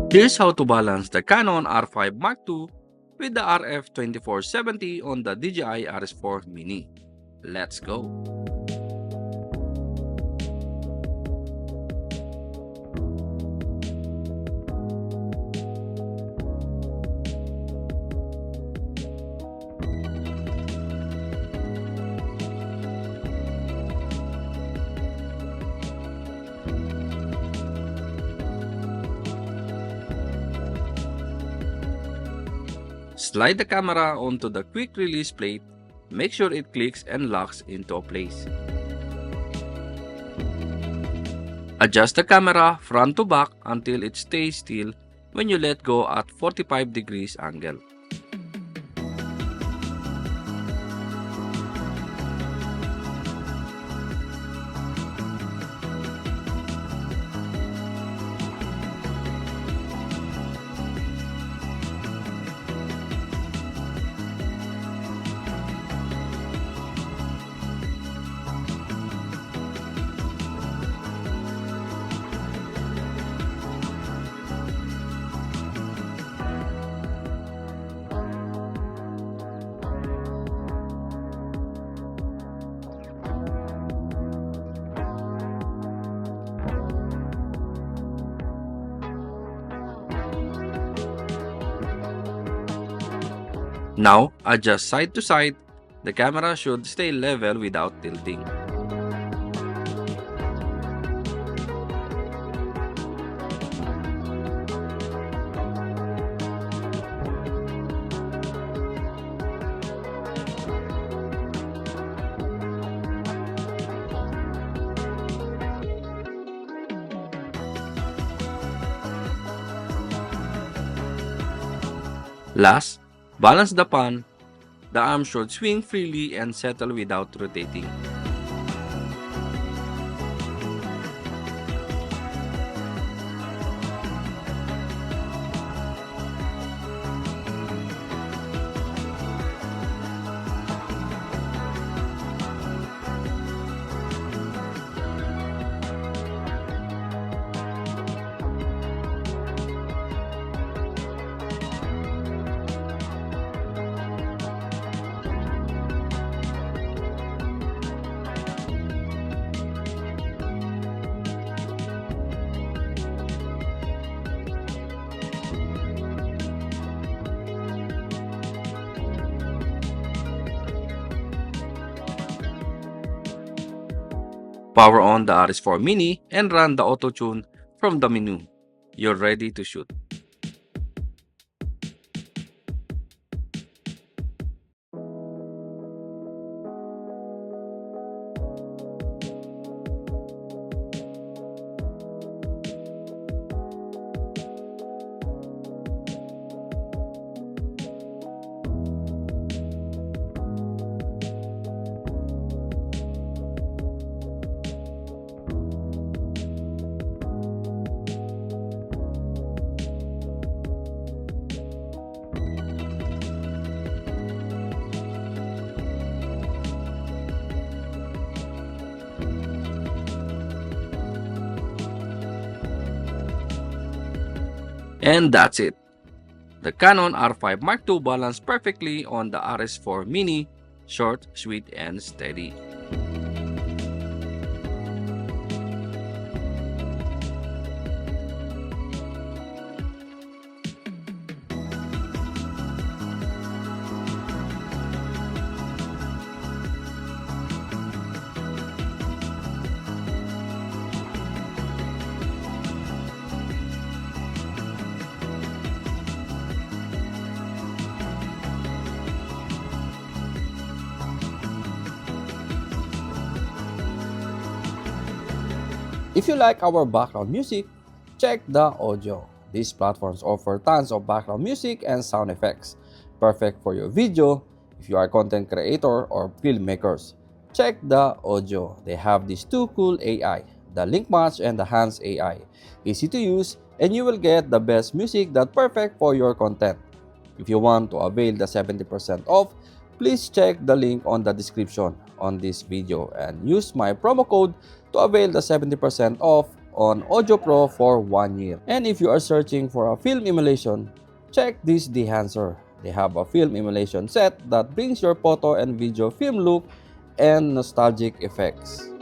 Here's how to balance the Canon R5 Mark II with the RF2470 on the DJI RS4 Mini. Let's go! Slide the camera onto the quick release plate. Make sure it clicks and locks into place. Adjust the camera front to back until it stays still when you let go at 45 degrees angle. Now, adjust side to side. The camera should stay level without tilting. Last, balance the pan. The arm should swing freely and settle without rotating. Power on the RS4 Mini and run the auto tune from the menu. You're ready to shoot. And that's it. The Canon R5 Mark II balanced perfectly on the RS4 Mini, short, sweet, and steady. If you like our background music, check the audio. These platforms offer tons of background music and sound effects, perfect for your video if you are a content creator or filmmakers. Check the audio. They have these two cool AI, the Link Match and the Hands AI. Easy to use, and you will get the best music that's perfect for your content. If you want to avail the 70% off, please check the link on the description on this video and use my promo code to avail the 70% off on Audio Pro for 1 year. And if you are searching for a film emulation, check this Dehancer. They have a film emulation set that brings your photo and video film look and nostalgic effects.